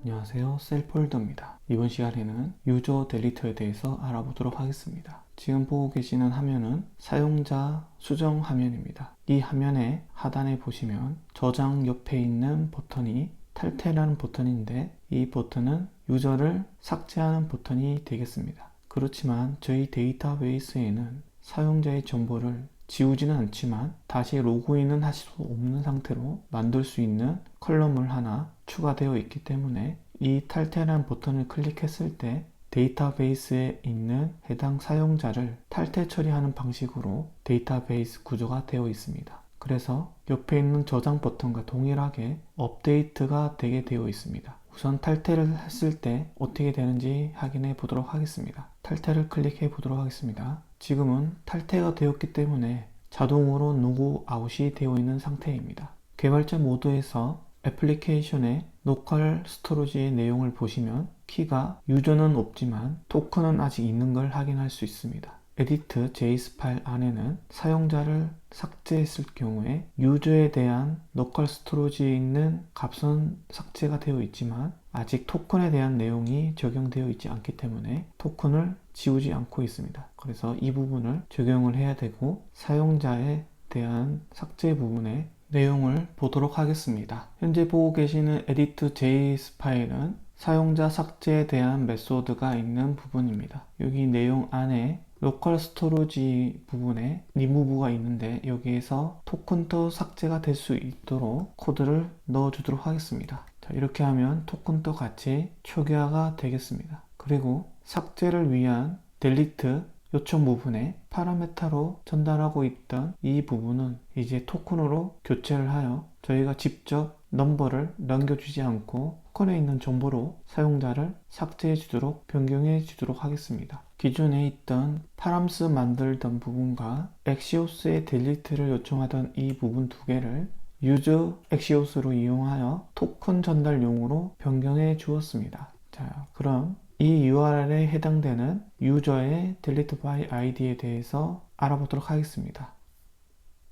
안녕하세요, 셀폴더입니다. 이번 시간에는 유저 델리터에 대해서 알아보도록 하겠습니다. 지금 보고 계시는 화면은 사용자 수정 화면입니다. 이 화면의 하단에 보시면 저장 옆에 있는 버튼이 탈퇴라는 버튼인데, 이 버튼은 유저를 삭제하는 버튼이 되겠습니다. 그렇지만 저희 데이터베이스에는 사용자의 정보를 지우지는 않지만 다시 로그인은 하실 수 없는 상태로 만들 수 있는 컬럼을 하나 추가되어 있기 때문에 이 탈퇴라는 버튼을 클릭했을 때 데이터베이스에 있는 해당 사용자를 탈퇴 처리하는 방식으로 데이터베이스 구조가 되어 있습니다. 그래서 옆에 있는 저장 버튼과 동일하게 업데이트가 되게 되어 있습니다. 우선 탈퇴를 했을 때 어떻게 되는지 확인해 보도록 하겠습니다. 탈퇴를 클릭해 보도록 하겠습니다. 지금은 탈퇴가 되었기 때문에 자동으로 로그 아웃이 되어 있는 상태입니다. 개발자 모드에서 애플리케이션의 로컬 스토리지의 내용을 보시면 키가 유저는 없지만 토큰은 아직 있는 걸 확인할 수 있습니다. edit js 파일 안에는 사용자를 삭제했을 경우에 유저에 대한 로컬 스토리지에 있는 값은 삭제가 되어 있지만 아직 토큰에 대한 내용이 적용되어 있지 않기 때문에 토큰을 지우지 않고 있습니다. 그래서 이 부분을 적용을 해야 되고, 사용자에 대한 삭제 부분의 내용을 보도록 하겠습니다. 현재 보고 계시는 edit js 파일은 사용자 삭제에 대한 메소드가 있는 부분입니다. 여기 내용 안에 로컬 스토리지 부분에 리무브가 있는데, 여기에서 토큰도 삭제가 될 수 있도록 코드를 넣어 주도록 하겠습니다. 자, 이렇게 하면 토큰도 같이 초기화가 되겠습니다. 그리고 삭제를 위한 델리트 요청 부분에 파라메타로 전달하고 있던 이 부분은 이제 토큰으로 교체를 하여 저희가 직접 넘버를 남겨주지 않고 토큰에 있는 정보로 사용자를 삭제해 주도록 변경해 주도록 하겠습니다. 기존에 있던 파람스 만들던 부분과 엑시오스의 델리트를 요청하던 이 부분 두 개를 유저 엑시오스로 이용하여 토큰 전달용으로 변경해 주었습니다. 자, 그럼 이 URL에 해당되는 유저의 delete by id에 대해서 알아보도록 하겠습니다.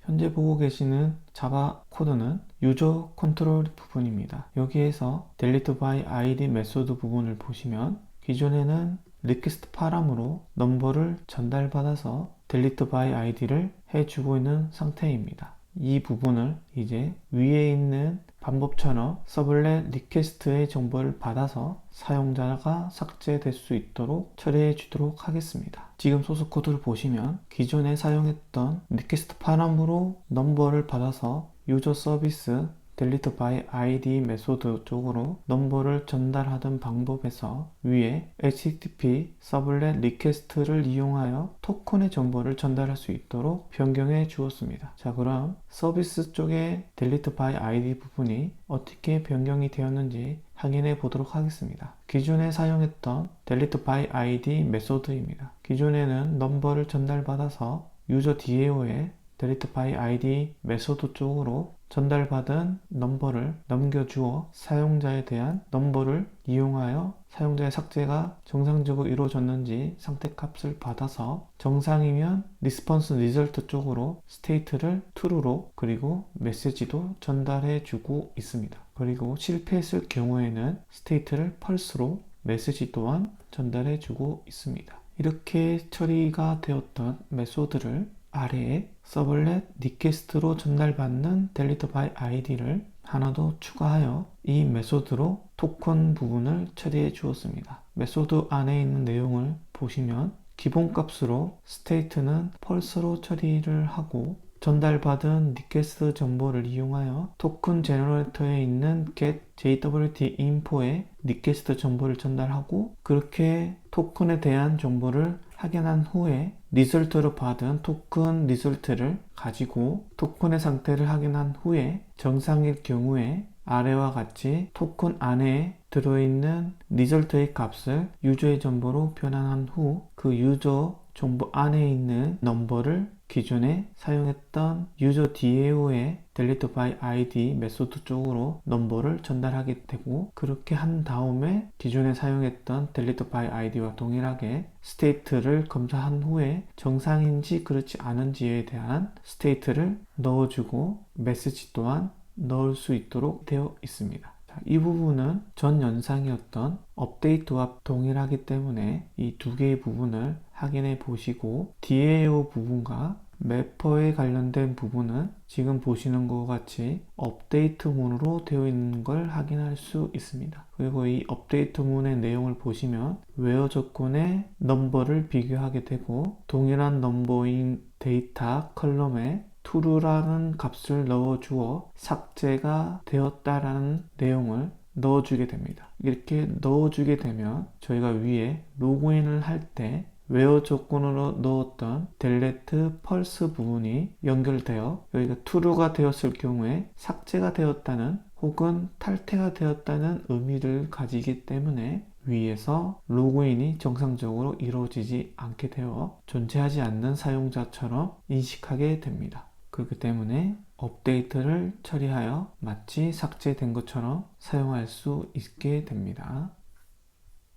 현재 보고 계시는 자바 코드는 유저 컨트롤 부분입니다. 여기에서 delete by id 메소드 부분을 보시면 기존에는 리퀘스트 파람으로 넘버를 전달받아서 delete by id를 해주고 있는 상태입니다. 이 부분을 이제 위에 있는 방법처럼 서블렛 리퀘스트의 정보를 받아서 사용자가 삭제될 수 있도록 처리해 주도록 하겠습니다. 지금 소스 코드를 보시면 기존에 사용했던 리퀘스트 파람으로 넘버를 받아서 유저 서비스 delete by id 메소드 쪽으로 넘버를 전달하던 방법에서 위에 http 서블렛 리퀘스트를 이용하여 토큰의 정보를 전달할 수 있도록 변경해 주었습니다. 자, 그럼 서비스 쪽에 delete by id 부분이 어떻게 변경이 되었는지 확인해 보도록 하겠습니다. 기존에 사용했던 delete by id 메소드입니다. 기존에는 넘버를 전달받아서 유저 DAO에 delete by id 메소드 쪽으로 전달받은 넘버를 넘겨주어 사용자에 대한 넘버를 이용하여 사용자의 삭제가 정상적으로 이루어졌는지 상태값을 받아서 정상이면 리스폰스 리절트 쪽으로 스테이트를 true로 그리고 메시지도 전달해 주고 있습니다. 그리고 실패했을 경우에는 스테이트를 false로 메시지 또한 전달해 주고 있습니다. 이렇게 처리가 되었던 메소드를 아래에 서블렛 리퀘스트로 전달받는 delete by id를 하나 더 추가하여 이 메소드로 토큰 부분을 처리해 주었습니다. 메소드 안에 있는 내용을 보시면 기본값으로 state는 false로 처리를 하고 전달받은 리퀘스트 정보를 이용하여 토큰 제너레이터에 있는 get JWT info에 리퀘스트 정보를 전달하고, 그렇게 토큰에 대한 정보를 확인한 후에 리절트로 받은 토큰 리절트를 가지고 토큰의 상태를 확인한 후에 정상일 경우에 아래와 같이 토큰 안에 들어있는 리절트의 값을 유저의 정보로 변환한 후 그 유저 정보 안에 있는 넘버를 기존에 사용했던 유저 DAO의 delete by id 메소드 쪽으로 넘버를 전달하게 되고, 그렇게 한 다음에 기존에 사용했던 delete by id와 동일하게 스테이트를 검사한 후에 정상인지 그렇지 않은지에 대한 스테이트를 넣어주고 메시지 또한 넣을 수 있도록 되어 있습니다. 이 부분은 전 영상이었던 업데이트와 동일하기 때문에 이 두 개의 부분을 확인해 보시고, 뒤에 이 부분과 매퍼에 관련된 부분은 지금 보시는 것 같이 업데이트문으로 되어 있는 걸 확인할 수 있습니다. 그리고 이 업데이트문의 내용을 보시면 웨어 조건의 넘버를 비교하게 되고, 동일한 넘버인 데이터 컬럼에 true라는 값을 넣어주어 삭제가 되었다라는 내용을 넣어주게 됩니다. 이렇게 넣어주게 되면 저희가 위에 로그인을 할 때 웨어 조건으로 넣었던 delete pulse 부분이 연결되어 여기가 true가 되었을 경우에 삭제가 되었다는 혹은 탈퇴가 되었다는 의미를 가지기 때문에 위에서 로그인이 정상적으로 이루어지지 않게 되어 존재하지 않는 사용자처럼 인식하게 됩니다. 그렇기 때문에 업데이트를 처리하여 마치 삭제된 것처럼 사용할 수 있게 됩니다.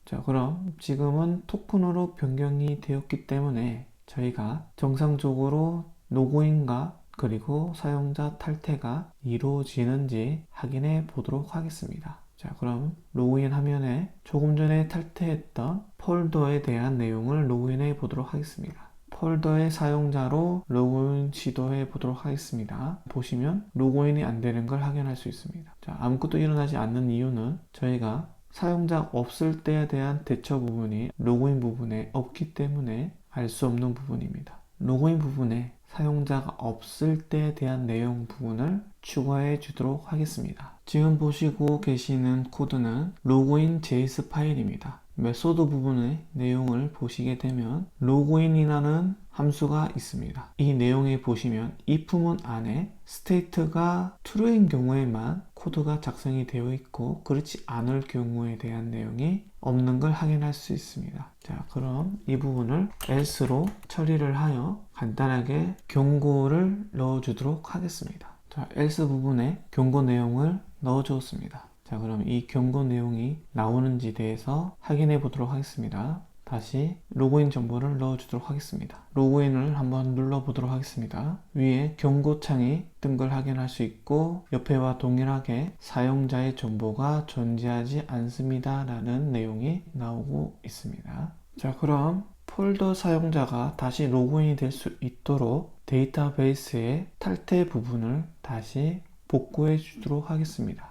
자, 그럼 지금은 토큰으로 변경이 되었기 때문에 저희가 정상적으로 로그인과 그리고 사용자 탈퇴가 이루어지는지 확인해 보도록 하겠습니다. 자, 그럼 로그인 화면에 조금 전에 탈퇴했던 폴더에 대한 내용을 로그인해 보도록 하겠습니다. 폴더의 사용자로 로그인 시도해 보도록 하겠습니다. 보시면 로그인이 안 되는 걸 확인할 수 있습니다. 자, 아무것도 일어나지 않는 이유는 저희가 사용자 없을 때에 대한 대처 부분이 로그인 부분에 없기 때문에 알 수 없는 부분입니다. 로그인 부분에 사용자가 없을 때에 대한 내용 부분을 추가해 주도록 하겠습니다. 지금 보시고 계시는 코드는 로그인 JS 파일입니다. 메소드 부분의 내용을 보시게 되면 로그인이라는 함수가 있습니다. 이 내용에 보시면 if문 안에 state가 true인 경우에만 코드가 작성이 되어 있고 그렇지 않을 경우에 대한 내용이 없는 걸 확인할 수 있습니다. 자, 그럼 이 부분을 else로 처리를 하여 간단하게 경고를 넣어 주도록 하겠습니다. 자, else 부분에 경고 내용을 넣어 주었습니다. 자, 그럼 이 경고 내용이 나오는지 대해서 확인해 보도록 하겠습니다. 다시 로그인 정보를 넣어 주도록 하겠습니다. 로그인을 한번 눌러 보도록 하겠습니다. 위에 경고창이 뜬 걸 확인할 수 있고 옆에와 동일하게 사용자의 정보가 존재하지 않습니다 라는 내용이 나오고 있습니다. 자, 그럼 폴더 사용자가 다시 로그인이 될 수 있도록 데이터베이스의 탈퇴 부분을 다시 복구해 주도록 하겠습니다.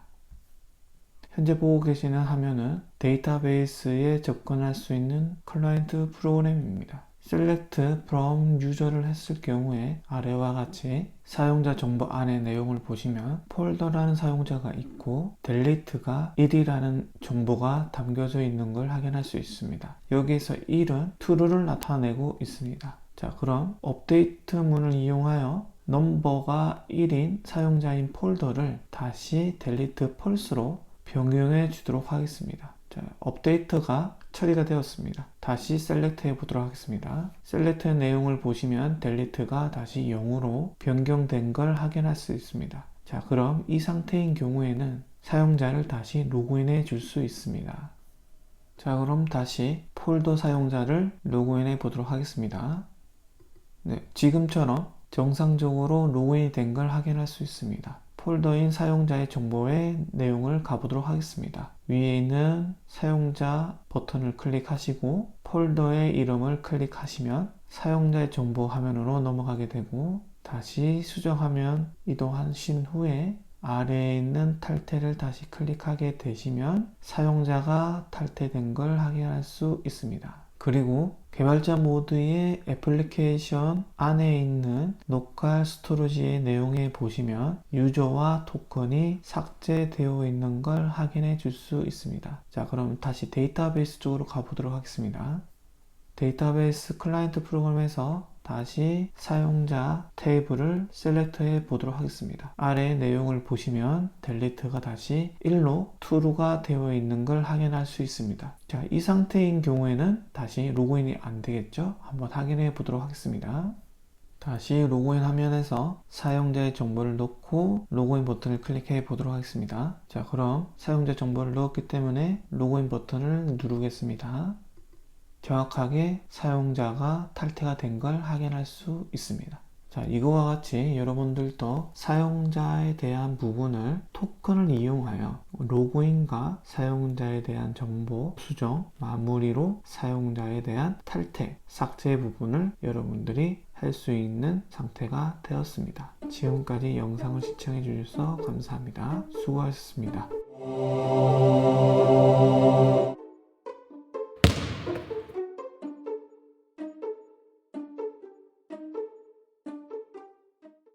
현재 보고 계시는 화면은 데이터베이스에 접근할 수 있는 클라이언트 프로그램입니다. Select from User를 했을 경우에 아래와 같이 사용자 정보 안의 내용을 보시면 폴더라는 사용자가 있고 delete가 1이라는 정보가 담겨져 있는 걸 확인할 수 있습니다. 여기서 1은 true를 나타내고 있습니다. 자, 그럼 업데이트 문을 이용하여 넘버가 1인 사용자인 폴더를 다시 delete pulse로 변경해 주도록 하겠습니다. 자, 업데이트가 처리가 되었습니다. 다시 셀렉트 해 보도록 하겠습니다. 셀렉트 내용을 보시면 delete가 다시 0으로 변경된 걸 확인할 수 있습니다. 자, 그럼 이 상태인 경우에는 사용자를 다시 로그인해 줄 수 있습니다. 자, 그럼 다시 폴더 사용자를 로그인해 보도록 하겠습니다. 네, 지금처럼 정상적으로 로그인이 된 걸 확인할 수 있습니다. 폴더인 사용자의 정보의 내용을 가보도록 하겠습니다. 위에 있는 사용자 버튼을 클릭하시고 폴더의 이름을 클릭하시면 사용자의 정보 화면으로 넘어가게 되고 다시 수정화면 이동하신 후에 아래에 있는 탈퇴를 다시 클릭하게 되시면 사용자가 탈퇴된 걸 확인할 수 있습니다. 그리고 개발자 모드의 애플리케이션 안에 있는 로컬 스토리지의 내용에 보시면 유저와 토큰이 삭제되어 있는 걸 확인해 줄 수 있습니다. 자, 그럼 다시 데이터베이스 쪽으로 가보도록 하겠습니다. 데이터베이스 클라이언트 프로그램에서 다시 사용자 테이블을 셀렉트해 보도록 하겠습니다. 아래 내용을 보시면 delete가 다시 1로 true가 되어 있는 걸 확인할 수 있습니다. 자, 이 상태인 경우에는 다시 로그인이 안 되겠죠? 한번 확인해 보도록 하겠습니다. 다시 로그인 화면에서 사용자의 정보를 넣고 로그인 버튼을 클릭해 보도록 하겠습니다. 자, 그럼 사용자 정보를 넣었기 때문에 로그인 버튼을 누르겠습니다. 정확하게 사용자가 탈퇴가 된 걸 확인할 수 있습니다. 자, 자, 이거와 같이 여러분들도 사용자에 대한 부분을 토큰을 이용하여 로그인과 사용자에 대한 정보 수정, 마무리로 사용자에 대한 탈퇴, 삭제 부분을 여러분들이 할 수 있는 상태가 되었습니다. 지금까지 영상을 시청해 주셔서 감사합니다. 수고하셨습니다.